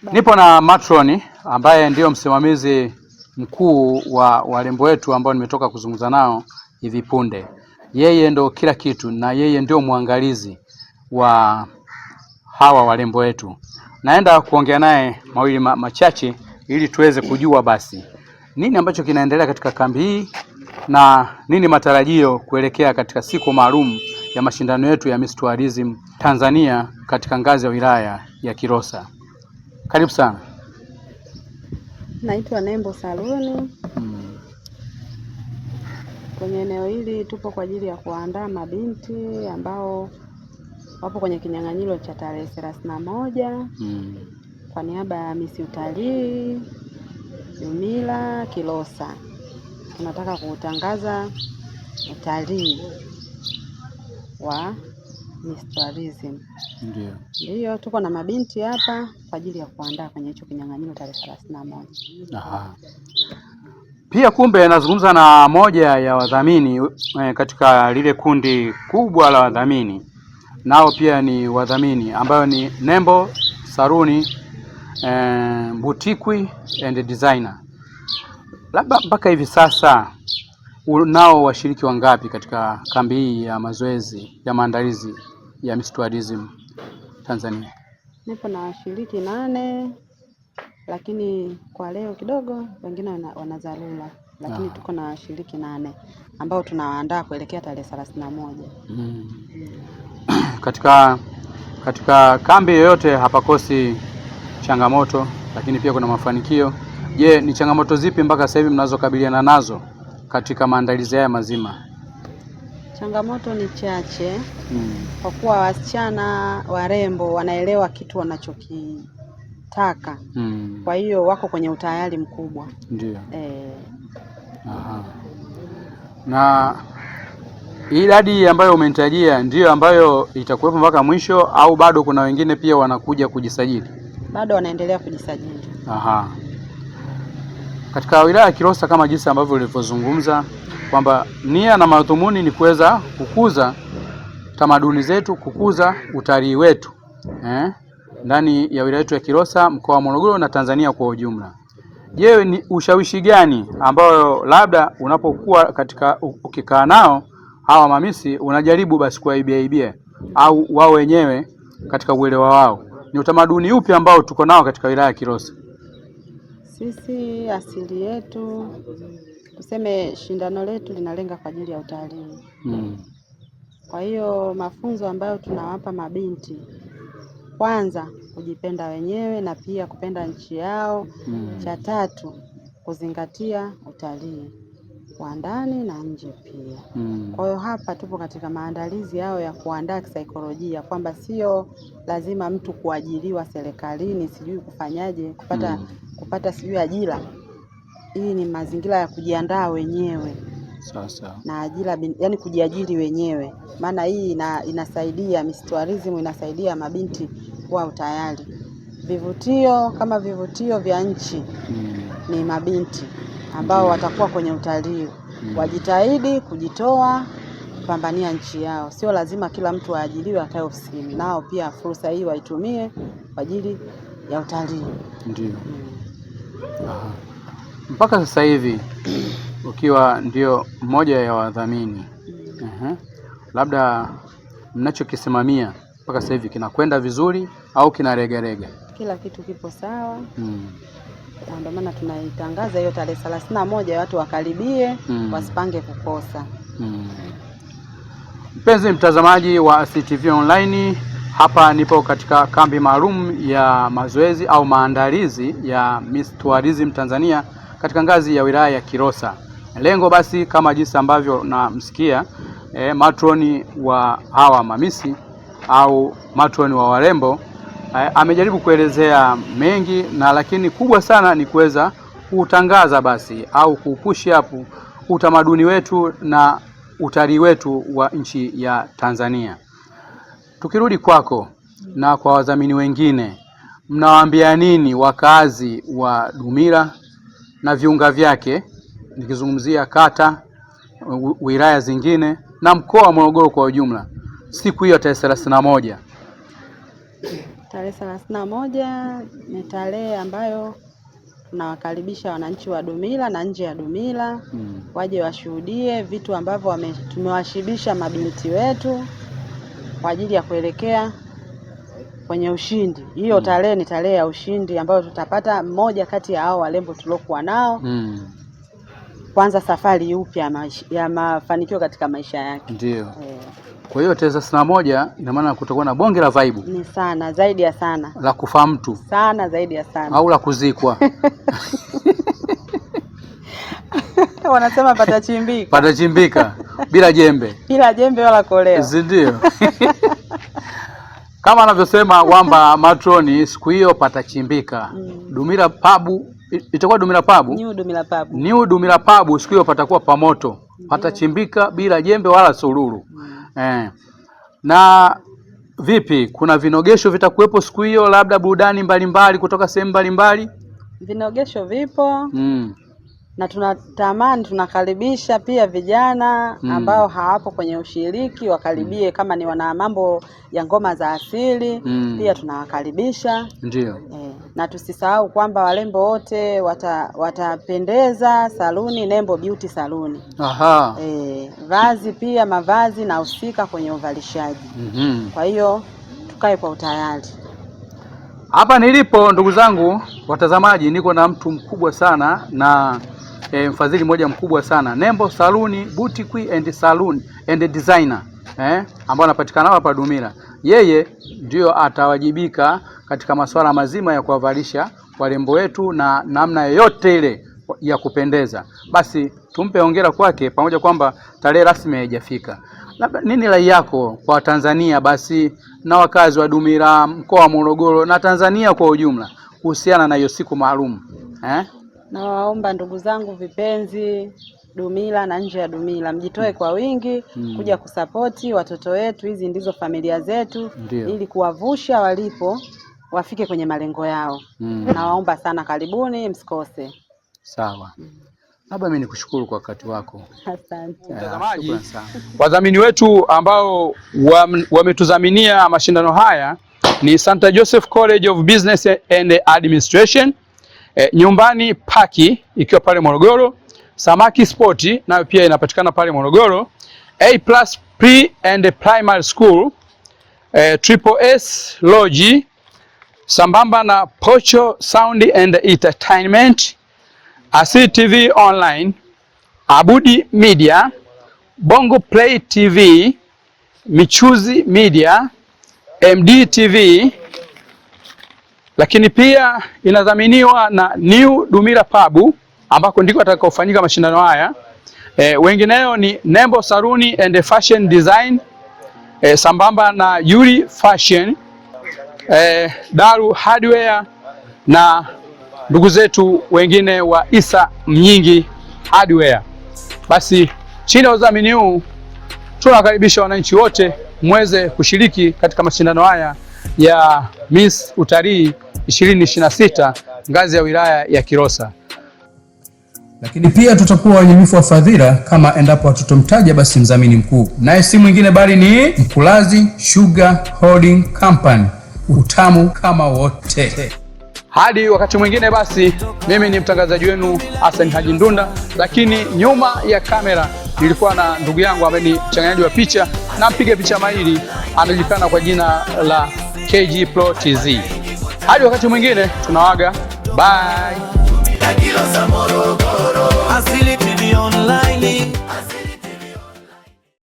Nipo na Matroni ambaye ndio msimamizi mkuu wa warembo wetu ambao nimetoka kuzungumza nao hivi punde. Yeye ndo kila kitu na yeye ndio mwangalizi wa hawa warembo wetu. Naenda kuongea naye mawili machache ili tuweze kujua basi nini ambacho kinaendelea katika kambi hii na nini matarajio kuelekea katika siku maalum ya mashindano yetu ya Miss Tourism Tanzania katika ngazi ya wilaya ya Kilosa. Karibu sana. Naitwa Nembo Saluni. Kwenye eneo hili tupo kwa ajili ya kuandaa mabinti ambao wapo kwenye kinyang'anyiro cha tarehe 31 kwa niaba ya Miss Utalii Dumila Kilosa. Tunataka kutangaza utalii wa Miss Tourism. Ndio tuko na mabinti hapa kwa ajili ya kuandaa kwenye hicho kinyang'anyiro tarehe 31. Aha. Pia kumbe nazungumza na moja ya wadhamini katika lile kundi kubwa la wadhamini. Nao pia ni wadhamini ambayo ni Nembo Saluni Boutique and Designer. Labda mpaka hivi sasa unao washiriki wangapi katika kambi hii ya mazoezi ya maandalizi ya Miss Tourism Tanzania? Nipo na washiriki 8, lakini kwa leo kidogo wengine wana dharura, lakini tuko na washiriki 8 ambao tunawaandaa kuelekea tarehe 31. Katika kambi yoyote hapakosi changamoto, lakini pia kuna mafanikio. Je, ni changamoto zipi mpaka sasa hivi mnazokabiliana nazo katika maandalizi haya mazima? Changamoto ni chache kwa kuwa wasichana warembo wanaelewa kitu wanachokitaka. Kwa hiyo wako kwenye utayari mkubwa. Ndio. Aha. Na idadi ambayo umenitajia ndio ambayo itakuwepo mpaka mwisho au bado kuna wengine pia wanakuja kujisajili? Bado wanaendelea kujisajili. Aha. Katika wilaya ya Kilosa kama jinsi ambavyo ulivyozungumza kwamba nia na madhumuni ni kuweza kukuza tamaduni zetu, kukuza utalii wetu ndani ya wilaya yetu ya Kilosa, mkoa wa Morogoro na Tanzania kwa ujumla. Je, ni ushawishi gani ambao labda unapokuwa katika ukikaa nao hawa mamisi unajaribu basi kuwaibia au wao wenyewe katika uelewa wao, ni utamaduni upi ambao tuko nao katika wilaya ya Kilosa? Sisi asili yetu, tuseme shindano letu linalenga kwa ajili ya utalii. Kwa hiyo mafunzo ambayo tunawapa mabinti, kwanza kujipenda wenyewe na pia kupenda nchi yao. Cha tatu, kuzingatia utalii wa ndani na nje pia. Kwa hiyo hapa tupo katika maandalizi yao ya kuandaa kisaikolojia kwamba sio lazima mtu kuajiriwa serikalini sijui kufanyaje kupata sijui ajira. Hii ni mazingira ya kujiandaa wenyewe. Sasa na ajira, yani kujiajiri wenyewe. Maana hii inasaidia Miss Tourism, inasaidia mabinti kuwa utayari. Vivutio kama vivutio vya nchi ni mabinti ambao watakuwa kwenye utalii. Wajitahidi kujitoa kupambania nchi yao. Sio lazima kila mtu aajiriwe akae ofisini. Nao pia fursa hii waitumie kwa ajili ya utalii. Ndio. Aha. Mpaka sasa hivi ukiwa ndio mmoja ya wadhamini, labda mnachokisimamia mpaka sasa hivi kinakwenda vizuri au kinaregarega? Kila kitu kipo sawa. Ndio maana tunaitangaza hiyo tarehe 31 watu wakaribie, wasipange kukosa. Mpenzi mtazamaji wa ASIL-TV Online, hapa nipo katika kambi maalum ya mazoezi au maandalizi ya Miss Tourism Tanzania katika ngazi ya wilaya ya Kilosa. Lengo basi kama jinsi ambavyo namsikia matroni wa hawa mamisi au matroni wa warembo amejaribu kuelezea mengi, na lakini kubwa sana ni kuweza kutangaza basi au kupush up utamaduni wetu na utalii wetu wa nchi ya Tanzania. Tukirudi kwako na kwa wadhamini wengine, mnawaambia nini wakazi wa Dumila na viunga vyake, nikizungumzia kata, wilaya zingine na mkoa wa Morogoro kwa ujumla, siku hiyo tarehe 31? Tarehe 31 ni tarehe ambayo tunawakaribisha wananchi wa Dumila na nje ya Dumila waje washuhudie vitu ambavyo tumewashibisha mabinti wetu kwa ajili ya kuelekea kwenye ushindi. Hiyo tarehe ni tarehe ya ushindi ambayo tutapata mmoja kati ya hao walembo tuliokuwa nao kwanza safari upya ya mafanikio katika maisha yake. Ndio. Kwa hiyo tarehe 31 ina maana kutakuwa na bonge la vibe. Ni sana, zaidi ya sana. La kufa mtu. Sana, zaidi ya sana. Au la kuzikwa. Wanasema patachimbika. Patachimbika bila jembe. Bila jembe wala koleo. Ndio. Kama anavyosema Wamba Matroni, siku hiyo patachimbika. Dumila Pabu, itakuwa Dumila Pabu? New Dumila Pabu. New Dumila Pabu, siku hiyo patakuwa pamoto. Patachimbika bila jembe wala sururu. Na vipi, kuna vinogesho vitakuwepo siku hiyo, labda burudani mbalimbali kutoka sehemu mbalimbali? Vinogesho vipo. Na tunakaribisha pia vijana ambao hawapo kwenye ushiriki wakaribie, kama ni wana mambo ya ngoma za asili pia tunawakaribisha. Ndio. Na tusisahau kwamba walembo wote watapendeza saluni Nembo Beauty Saluni. Aha. Vazi pia, mavazi na husika kwenye uvalishaji. Kwa hiyo tukae kwa utayari. Hapa nilipo ndugu zangu watazamaji, niko na mtu mkubwa sana na mfadhili mmoja mkubwa sana, Nembo Saluni Boutique and Salon and Designer, ambao anapatikana hapa Dumila. Yeye ndio atawajibika katika masuala mazima ya kuwavalisha walembo wetu na namna yoyote ile ya kupendeza. Basi tumpe hongera kwake, pamoja kwamba tarehe rasmi haijafika. Labda nini rai yako kwa Tanzania basi na wakazi wa Dumila, mkoa wa Morogoro na Tanzania kwa ujumla kuhusiana na hiyo siku maalum? Na waomba ndugu zangu vipenzi Dumila na nje ya Dumila, mjitoe kwa wingi kuja kusapoti watoto wetu. Hizi ndizo familia zetu. Ili kuwavusha walipo wafike kwenye malengo yao. Na waomba sana, karibuni, msikose. Sawa. Labda mimi nikushukuru kwa wakati wako. Asante. Mtazamaji, wadhamini wetu ambao wametudhaminia mashindano haya ni St. Joseph College of Business and Administration, Nyumbani Paki ikiwa pale Morogoro, Samaki Sport nayo pia inapatikana pale Morogoro, A+ Pre and Primary School, Triple S Lodge, sambamba na Pocho Sound and Entertainment, Asili TV Online, Abudi Media, Bongo Play TV, Michuzi Media, MD TV, lakini pia inadhaminiwa na New Dumila Pabu ambako ndiko atakofanyika mashindano haya. Wengineo ni Nembo Saluni and Fashion Design, sambamba na Yuri Fashion, Daru Hardware na ndugu zetu wengine wa Isa Mnyingi Hardware. Basi chini ya udhamini huu tunakaribisha wananchi wote muweze kushiriki katika mashindano haya ya Miss Utalii 2026 ngazi ya wilaya ya Kilosa. Lakini pia tutakuwa wanyimifu wa fadhila kama endapo hatutomtaja basi mdhamini mkuu, naye si mwingine bali ni Mkulazi Sugar Holding Company, utamu kama wote. Hadi wakati mwingine basi, mimi ni mtangazaji wenu Hassan Haji Ndunda, lakini nyuma ya kamera nilikuwa na ndugu yangu ambaye ni mchanganyaji wa picha na mpiga picha mahiri, anajulikana kwa jina la KG Pro TZ. Hadi wakati mwingine tunawaga, bye. Asili TV Online.